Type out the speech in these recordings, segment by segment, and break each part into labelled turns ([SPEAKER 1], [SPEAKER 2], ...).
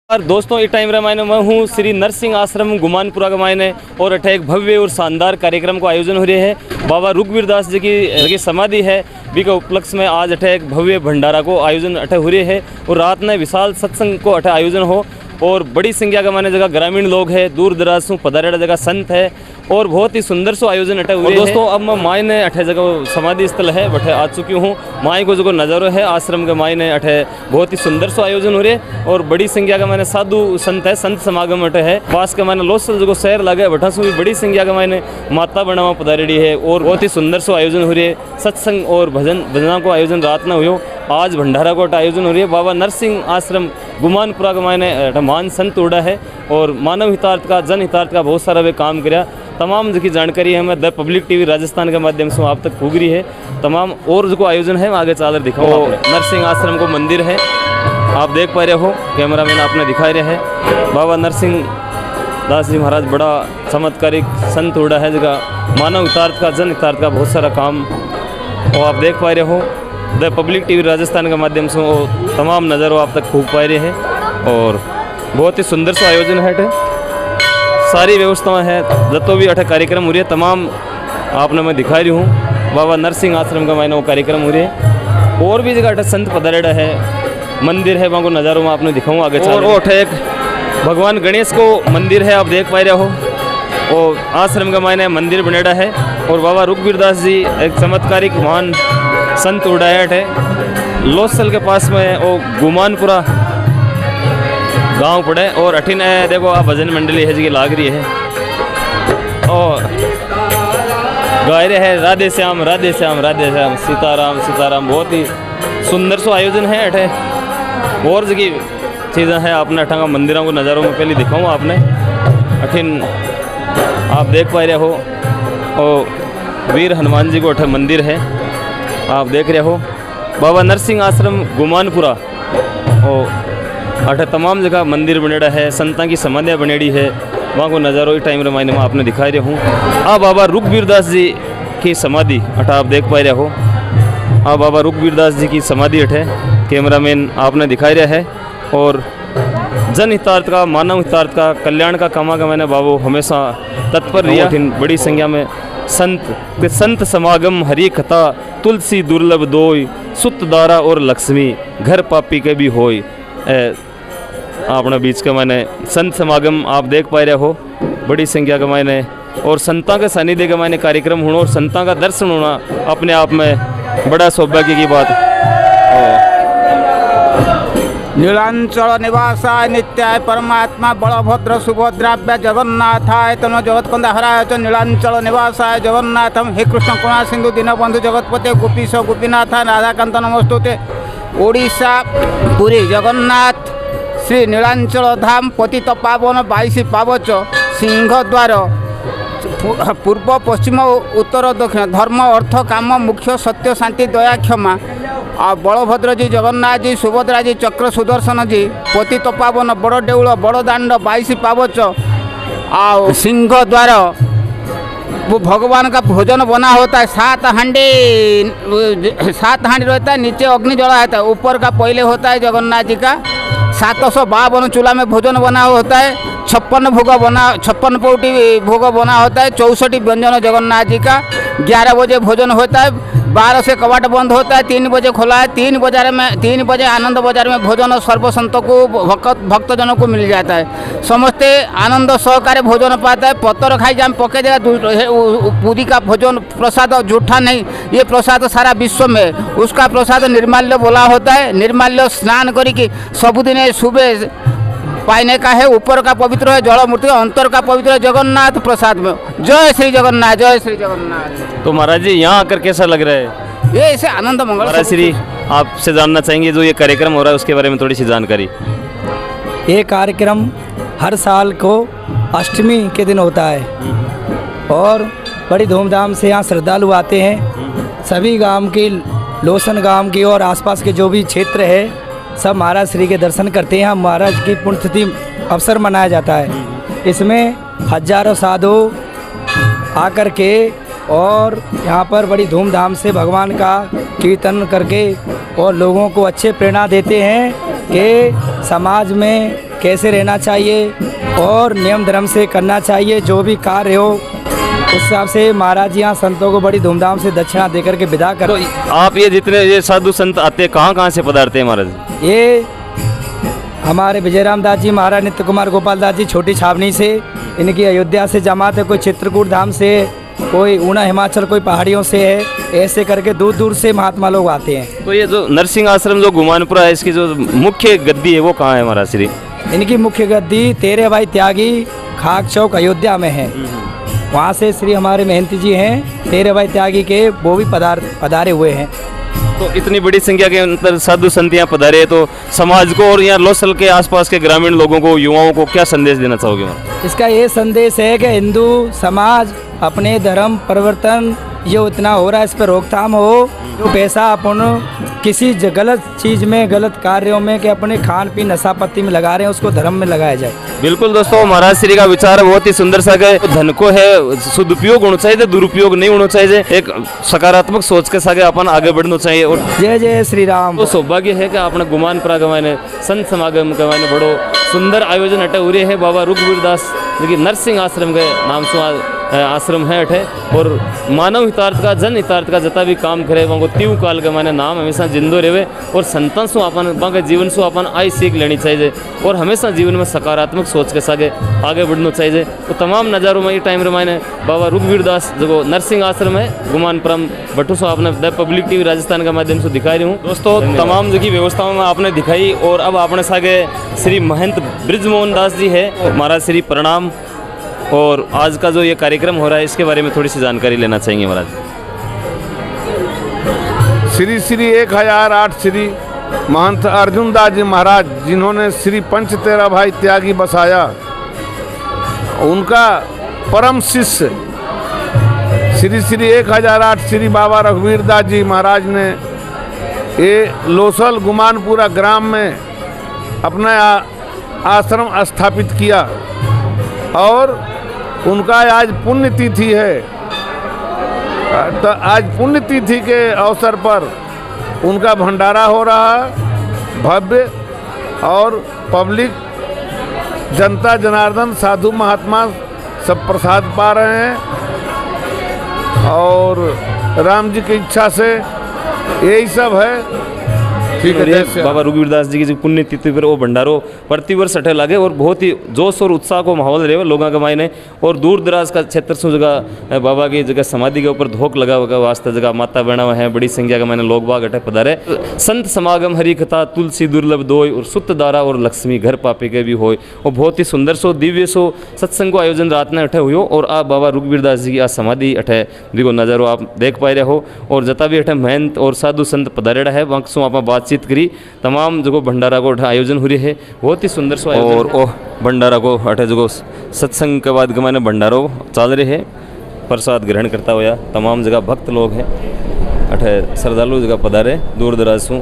[SPEAKER 1] और दोस्तों इस टाइम रामायण मैं हूँ श्री नरसिंह आश्रम गुमानपुरा का मायने और अठे एक भव्य और शानदार कार्यक्रम को आयोजन हो रहे है। बाबा रुकबीर दास जी की समाधि है बी के उपलक्ष्य में आज अठे एक भव्य भंडारा को आयोजन अठे हो रहे है और रात में विशाल सत्संग को अठे आयोजन हो और बड़ी संख्या का माने जगह ग्रामीण लोग है, दूर दराज से पधारेड़ा जगह संत है और बहुत ही सुंदर सो आयोजन अठे हुए। दोस्तों अब मैं मायने अठे जगह समाधि स्थल है बठे आ चुकी हूँ। माई को जो नज़ारो है आश्रम के मायने अठे बहुत ही सुंदर सो आयोजन हो रहे और बड़ी संख्या का माने साधु संत है, संत समागम अठे है। पास के माने लोसल जो शहर लगे बठा से भी बड़ी संख्या का मायने माता बनावा पधारेड़ी है और बहुत ही सुंदर सो आयोजन हो रही है। सत्संग और भजना को आयोजन रात में हुई। आज भंडारा को आयोजन हो रही है। बाबा नरसिंह आश्रम गुमानपुरा के मायने महान संत उड़ा है और मानव हितार्थ का, जन हितार्थ का बहुत सारा वे काम कराया। तमाम जो की जानकारी हमें द पब्लिक टीवी राजस्थान के माध्यम से आप तक पुग रही है। तमाम और जो आयोजन है मैं आगे चादर दिखाऊँ। नरसिंह आश्रम को मंदिर है, आप देख पा रहे हो, कैमरा मैन आपने दिखा रहे हैं। बाबा नरसिंह दास जी महाराज बड़ा चमत्कारिक संत उड़ा है जगह मानव हितार्थ का, जन हितार्थ का बहुत सारा काम वो आप देख पा रहे हो। द पब्लिक टीवी राजस्थान के माध्यम से वो तमाम नज़रों आप तक खूब पा रहे हैं और बहुत ही सुंदर सा आयोजन है। सारी व्यवस्थाएं है, जतो भी अठे कार्यक्रम हो रही है तमाम आपने मैं दिखा रही हूँ। बाबा नरसिंह आश्रम का मायने वो कार्यक्रम हो रही है और भी जगह अठे संत पधारेड़ा है, मंदिर है, वहाँ को नज़ारों में आपने दिखाऊँ आगे चल। और वो अठे एक भगवान गणेश को मंदिर है, आप देख पा रहे हो। और आश्रम का मायने मंदिर बनेड़ा है और बाबा रुकबीर दास जी एक चमत्कारिक महान संत उड़ाहट है। लोसल के पास में वो गुमानपुरा गांव पड़े और अठिन देखो आप भजन मंडली है जी लाग रही है और गाय रहे है राधे श्याम राधे श्याम राधे श्याम सीताराम सीताराम। बहुत ही सुंदर सो आयोजन है अठे और जगह चीज़ें हैं। आपने अठा मंदिरों को नज़ारों में पहले दिखाऊँ आपने। अठिन आप देख पा रहे हो और वीर हनुमान जी को अठे मंदिर है, आप देख रहे हो। बाबा नरसिंह आश्रम गुमानपुरा और अठे तमाम जगह मंदिर बनेड़ा है, संतां की समाधियाँ बनेड़ी है, वहाँ को नज़ारो इस टाइम रामायण में आपने दिखा रहे हूँ। हाँ बाबा रुकबीर दास जी की समाधि अठा आप देख पा रहे हो। हाँ बाबा रुकबीर दास जी की समाधि अठे कैमरामैन आपने दिखा रहा है और जन हितार्थ का, मानव हितार्थ का, कल्याण का कामा का मैंने बाबू हमेशा तत्पर रहा। बड़ी संख्या में संत समागम हरि कथा तुलसी दुर्लभ दोय सुत दारा और लक्ष्मी घर पापी के भी होय। अपने बीच का मैंने संत समागम आप देख पा रहे हो बड़ी संख्या का मैंने और संतां के सानिध्य का मैंने कार्यक्रम होना और संतां का दर्शन होना अपने आप में बड़ा सौभाग्य की बात।
[SPEAKER 2] नीलांचल निवासाय नित्याय परमात्मा बलभद्र सुभद्राभ्य जगन्नाथाय तनो जगत्कंद हराय च नीलांचल निवासाय जगन्नाथम हे कृष्ण करुणा सिंधु दीनबंधु जगतपते गोपीश गोपीनाथ राधाकांत नमस्तुते। ओडिशा पुरी जगन्नाथ श्री नीलांचल धाम पतित पावन 22 पावच सिंहद्वार पूर्व पश्चिम उत्तर दक्षिण धर्म अर्थ काम मुख्य सत्य शांति दया क्षमा आ बलभद्र जी, जगन्नाथ जी, सुभद्रा जी, चक्र सुदर्शन जी, पतित पावन बड़ देउल बड़ दांड 22 पावच आ सिंह द्वार वो भगवान का भोजन बना होता है। 7 हांडी रहता है, नीचे अग्नि जला होता है, ऊपर का पहले होता है जगन्नाथ जी का 752 चूल्हा में भोजन बना होता है। 56 पौटी भोग बना होता है। 64 व्यंजन जगन्नाथ जी का। 11 बजे भोजन होता है, 12 से कवाट बंद होता है, 3 बजे खुला है। 3 बजे आनंद बाजार में भोजन सर्वसंतों को भक्तजनों को मिल जाता है। समझते आनंद सहकारे भोजन पाता है। पत्थर खाई जाम पके देगा पूरी का भोजन प्रसाद जूठा नहीं, ये प्रसाद सारा विश्व में उसका प्रसाद निर्माल्य बोला होता है। निर्माल्य स्नान करके सबुदिन सुबह पाने का है। ऊपर का पवित्र है जल मूर्ति, अंतर का पवित्र है जगन्नाथ प्रसाद में। जय श्री जगन्नाथ, जय श्री जगन्नाथ।
[SPEAKER 1] तो महाराज जी यहाँ आकर कैसा लग रहा है?
[SPEAKER 2] ये ऐसे आनंद मंगल।
[SPEAKER 1] महाराज श्री आपसे जानना चाहेंगे जो ये कार्यक्रम हो रहा है उसके बारे में थोड़ी सी जानकारी।
[SPEAKER 3] ये कार्यक्रम हर साल को अष्टमी के दिन होता है और बड़ी धूमधाम से यहाँ श्रद्धालु आते हैं। सभी गांव की, लोसन गांव की और आसपास के जो भी क्षेत्र है सब महाराज श्री के दर्शन करते हैं। महाराज की पुण्यतिथि अवसर मनाया जाता है। इसमें हजारों साधु आकर के और यहाँ पर बड़ी धूमधाम से भगवान का कीर्तन करके और लोगों को अच्छे प्रेरणा देते हैं कि समाज में कैसे रहना चाहिए और नियम धर्म से करना चाहिए। जो भी कार्य हो उस हिसाब से महाराज जी यहाँ संतों को बड़ी धूमधाम से दक्षिणा देकर के विदा कर।
[SPEAKER 1] तो आप ये जितने ये साधु संत आते हैं कहाँ से पधारते हैं महाराज?
[SPEAKER 3] ये हमारे विजयराम दास जी महाराज, नित्य कुमार गोपाल दास जी छोटी छावनी से, इनकी अयोध्या से जमात है, कोई चित्रकूट धाम से, कोई ऊना हिमाचल, कोई पहाड़ियों से है, ऐसे करके दूर दूर से महात्मा लोग आते हैं।
[SPEAKER 1] तो ये जो नरसिंह आश्रम जो गुमानपुरा है, इसकी जो मुख्य गद्दी है वो कहाँ है महाराज श्री?
[SPEAKER 3] इनकी मुख्य गद्दी तेरे भाई त्यागी खाक चौक अयोध्या में है। वहाँ से श्री हमारे महंती जी हैं तेरे भाई त्यागी के, वो भी पधारे हुए हैं।
[SPEAKER 1] तो इतनी बड़ी संख्या के अंदर साधु संत यहाँ पधारे, तो समाज को और यहाँ लोसल के आसपास के ग्रामीण लोगों को, युवाओं को क्या संदेश देना चाहोगे महाराज?
[SPEAKER 3] इसका ये संदेश है कि हिंदू समाज अपने धर्म परिवर्तन जो इतना हो रहा है, इस पर रोकथाम हो। जो पैसा अपन किसी गलत चीज़ में, गलत कार्यों में, कि अपने खान पीन नशा पत्ती में लगा रहे हैं, उसको धर्म में लगाया जाए।
[SPEAKER 1] बिल्कुल दोस्तों, महाराज श्री का विचार बहुत ही सुंदर सा है। धन को है सदुपयोग होना चाहिए, दुरुपयोग नहीं होना चाहिए। एक सकारात्मक सोच के साथ अपन आगे बढ़ना चाहिए। और
[SPEAKER 3] जय जय श्री राम।
[SPEAKER 1] तो सौभाग्य है कि आपने गुमानपुरा के मायने संत समागम के मायने बड़ो सुंदर आयोजन अटे हो रहे है। बाबा रुकबीर दास जो कि नरसिंह आश्रम के नाम से आश्रम है अठे, और मानव हितार्थ का, जन हितार्थ का जता भी काम करे वहाँ तीव काल के माने नाम हमेशा जिंदो रहे। और संतों से अपन वहाँ जीवन से अपन आई सीख लेनी चाहिए और हमेशा जीवन में सकारात्मक सोच के साथ आगे बढ़ना चाहिए। तो तमाम नज़ारों में ये टाइम रमाने बाबा रुकबीर दास जो नरसिंह आश्रम है गुमानपुरम बटू से आपने द पब्लिक टीवी राजस्थान के माध्यम से दिखा रही हूँ। दोस्तों तमाम जगह व्यवस्थाओं में आपने दिखाई, और अब आपने सागे श्री महंत ब्रिजमोहन दास जी है। महाराज श्री प्रणाम। और आज का जो ये कार्यक्रम हो रहा है इसके बारे में थोड़ी सी जानकारी लेना चाहेंगे महाराज।
[SPEAKER 4] श्री श्री 1008 श्री महंत अर्जुन दास जी महाराज, जिन्होंने श्री पंच तेरा भाई त्यागी बसाया, उनका परम शिष्य श्री श्री 1008 श्री बाबा रघुवीर दास जी महाराज ने ये लोसल गुमानपुरा ग्राम में अपना आश्रम स्थापित किया। और उनका आज पुण्यतिथि है। तो आज पुण्यतिथि के अवसर पर उनका भंडारा हो रहा है भव्य, और पब्लिक जनता जनार्दन साधु महात्मा सब प्रसाद पा रहे हैं। और राम जी की इच्छा से यही सब है। ठीक है।
[SPEAKER 1] बाबा रुकबीर दास जी की जो पुण्यतिथि पर वो भंडारो प्रतिवर्ष अठे लगे, और बहुत ही जोश और उत्साह को माहौल रहे लोगों के मायने। और दूर दराज का क्षेत्र से जगह बाबा की जगह समाधि के ऊपर धोख लगा हुआ वास्ते जगह माता बहना है, बड़ी संख्या के मायने लोग बाग अठे पधारे। संत समागम हरि कथा तुलसी दुर्लभ दोय, और सुत दारा और लक्ष्मी घर पापे के भी होय। और बहुत ही सुंदर सो दिव्य सो सत्संग को आयोजन रात में अठे हुई। और आप बाबा रुकबीर दास जी की आज समाधि अठे देखो नज़ारो आप देख पा रहे हो। और जता भी अठे महंत और साधु संत पधारेड़ा है वहाँ से आप बातचीत करी। तमाम जो भंडारा को आयोजन हो रही है बहुत ही सुंदर सो। और ओ भंडारा को अठे जो सत्संग के बाद मैंने भंडारो चल रहे है, प्रसाद ग्रहण करता हुआ तमाम जगह भक्त लोग हैं अठे श्रद्धालु जगह पधारे दूर दराज से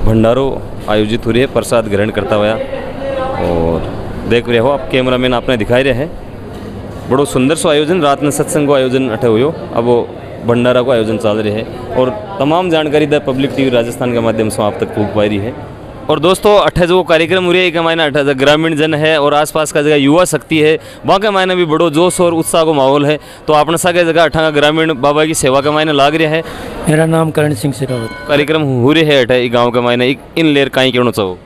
[SPEAKER 1] भंडारो आयोजित हो रही है, प्रसाद ग्रहण करता हुआ। और देख रहे हो आप, कैमरामैन आपने दिखाई रहे हैं बड़ो सुंदर सो आयोजन। रात में सत्संग को आयोजन अठे हुयो, अब वो भंडारा को आयोजन चल रहे हैं। और तमाम जानकारी द पब्लिक टीवी राजस्थान के माध्यम से आप तक पहुँच पा रही है। और दोस्तों अठे जो कार्यक्रम हो रही है मायने अठे ग्रामीण जन है और आसपास का जगह युवा शक्ति है, वहाँ के मायने भी बड़ो जोश और उत्साह को माहौल है। तो आपने सागे जगह अठा ग्रामीण बाबा की सेवा के मायने लाग रहे हैं।
[SPEAKER 5] मेरा नाम करण सिंह शेखावत।
[SPEAKER 1] कार्यक्रम हो रहे है अठे गाँव के मायने इन लेर कहीं कहना चाहो?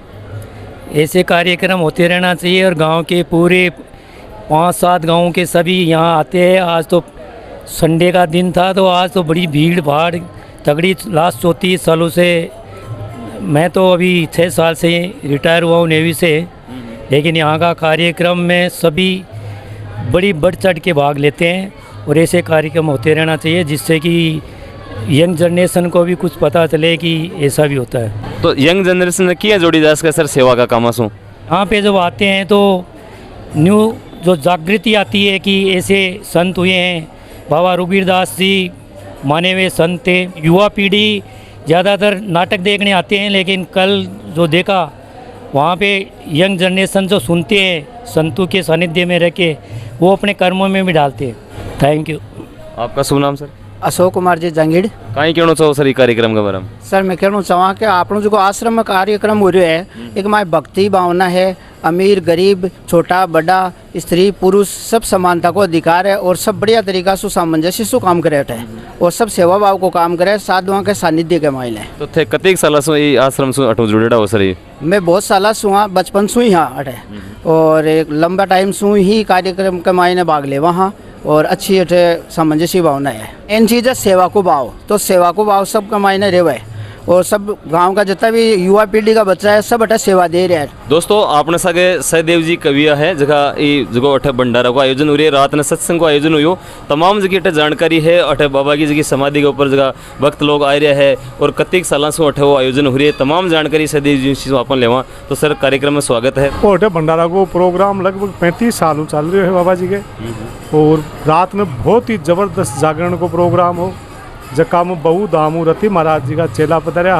[SPEAKER 5] ऐसे कार्यक्रम होते रहना चाहिए और गांव के पूरे 5-7 गाँव के सभी यहाँ आते हैं। आज तो संडे का दिन था तो आज तो बड़ी भीड़ भाड़ तगड़ी। लास्ट 34 सालों से, मैं तो अभी 6 साल से रिटायर हुआ हूँ नेवी से, लेकिन यहाँ का कार्यक्रम में सभी बड़ी बढ़ चढ़ के भाग लेते हैं। और ऐसे कार्यक्रम होते रहना चाहिए जिससे कि यंग जनरेशन को भी कुछ पता चले कि ऐसा भी होता है।
[SPEAKER 1] तो यंग जनरेशन ने किया जोड़ी दास का सर सेवा का काम आसू
[SPEAKER 5] यहाँ पे जब आते हैं तो न्यू जो जागृति आती है कि ऐसे संत हुए हैं। बाबा रुकबीर दास जी माने हुए संत थे। युवा पीढ़ी ज़्यादातर नाटक देखने आते हैं, लेकिन कल जो देखा वहाँ पे यंग जनरेशन जो सुनते हैं संतों के सानिध्य में रह के, वो अपने कर्मों में भी डालते हैं। Thank you.
[SPEAKER 1] आपका शुभ नाम सर?
[SPEAKER 2] अशोक कुमार जी जंगीड़।
[SPEAKER 1] कहीं कहना चाहो सर ये कार्यक्रम के बारे में?
[SPEAKER 2] सर मैं कहना चाहूँ कि आप जो आश्रम में कार्यक्रम हो रहे है, एक माँ भक्ति भावना है
[SPEAKER 6] अमीर गरीब छोटा बड़ा स्त्री पुरुष सब समानता को अधिकार है और सब बढ़िया तरीका से सामंजस्य से काम करे है और सब सेवा भाव को काम करे साधुओं के सानिध्य के माइल है।
[SPEAKER 1] तो थे कतेक साल से ये आश्रम से अटो जुड़ेड़ा हो सर?
[SPEAKER 6] मैं बहुत साल सुहा बचपन से ही हाँ अटे और एक लंबा टाइम से ही कार्यक्रम के मायने भाग ले वहाँ और अच्छी अटे सामंजस्य भावना है। इन चीज़ है सेवा को भाव, तो सेवा को भाव सब का मायने रेवे और सब गांव का जितना भी युवा पीढ़ी का बच्चा है सब अटे सेवा दे रहे हैं।
[SPEAKER 1] दोस्तों आपने सागे सहदेव जी कविया है जगह ये जगह अठे भंडारा को आयोजन हो रही है, रात में सत्संग को आयोजन हुई तमाम जगह अठे जानकारी है। अठे बाबा की जगह समाधि के ऊपर जगह भक्त लोग आ रहे हैं और कतिक साल से अठे वो आयोजन हो रही है, तमाम जानकारी सहदेव जी से अपन लेवा। तो सर कार्यक्रम में स्वागत है।
[SPEAKER 7] वो अठे भंडारा को प्रोग्राम लगभग 35 साल चल रहे है बाबा जी के और रात में बहुत ही जबरदस्त जागरण को प्रोग्राम हो जका में बहु दामू रति महाराज जी का चेला पतरिया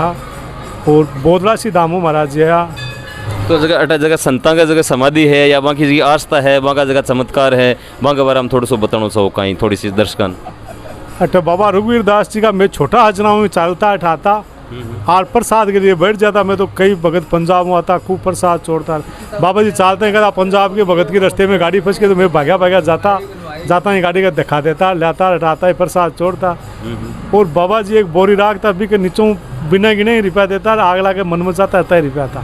[SPEAKER 7] और बोधला सी दामू महाराज जी आया।
[SPEAKER 1] तो जगह अटा जगह संता का जगह समाधि है या वहाँ की जगह आस्था है, वहाँ का जगह चमत्कार है, वहाँ के बारे में थोड़ा सा बताना चाहो कहीं थोड़ी सी दर्शकन।
[SPEAKER 7] अठे बाबा रघुवीर दास जी का मैं छोटा हजनाओं में चलता उठाता और प्रसाद के लिए बैठ जाता। मैं तो कई भगत पंजाब में आता खूब प्रसाद छोड़ता। बाबा जी चालते हैं कहता पंजाब के भगत के रास्ते में गाड़ी फंस के तो मैं भाग्या जाता ही गाड़ी का दिखा देता लाता हटाता प्रसाद छोड़ता। और बाबा जी एक बोरी राखता भी के नीचों बिना गिने ही रुपया देता आग ला के मन में जाता रहता ही रुपया था।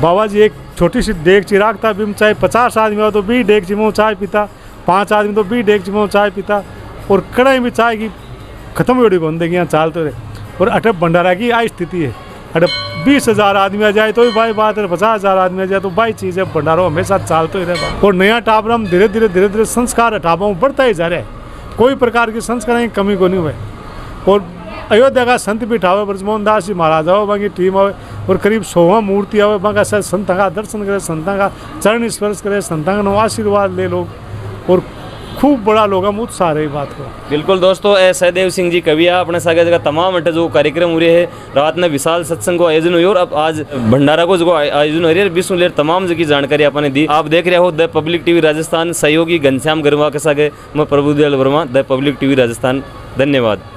[SPEAKER 7] बाबा जी एक छोटी सी डेगची राखता भी चाहे 50 आदमी हो तो भी डेगची में चाय पीता, 5 आदमी तो भी डेगची में चाय पीता और कड़ाई में चाय की खत्म हो रही बंदगी यहाँ चालते रहे। और अठे भंडारा की आई स्थिति है, अठे 20,000 आदमी आ जाए तो भी भाई बात है, 50,000 आदमी आ जाए तो भाई चीज़ है। भंडारा हमेशा चालते ही रहता और नया टापरम धीरे धीरे संस्कार हटापा बढ़ता ही जा रहा है। कोई प्रकार की संस्कार की कमी को नहीं हुए। और अयोध्या का संत भी ठावे ब्रजमोहन दास जी महाराज आओ वहाँ की टीम आवे और करीब 100 मूर्ति आवे वहाँ का संत का दर्शन करे, संत का चरण स्पर्श करे, संत का आशीर्वाद ले लोग और खूब बड़ा लोग हम उत्साह रही बात को।
[SPEAKER 1] बिल्कुल दोस्तों सहदेव सिंह जी कविया अपने सागे जगह तमाम अटे जो कार्यक्रम हो रहे हैं रात में विशाल सत्संग को आयोजन हुई और अब आज भंडारा को जो आयोजन हो रही है विष्णु लेर तमाम जगह जानकारी आपने दी। आप देख रहे हो द पब्लिक टीवी राजस्थान, सहयोगी घनश्याम गरवा के सागे मैं Prabhudayal Verma, the public TV Rajasthan. धन्यवाद।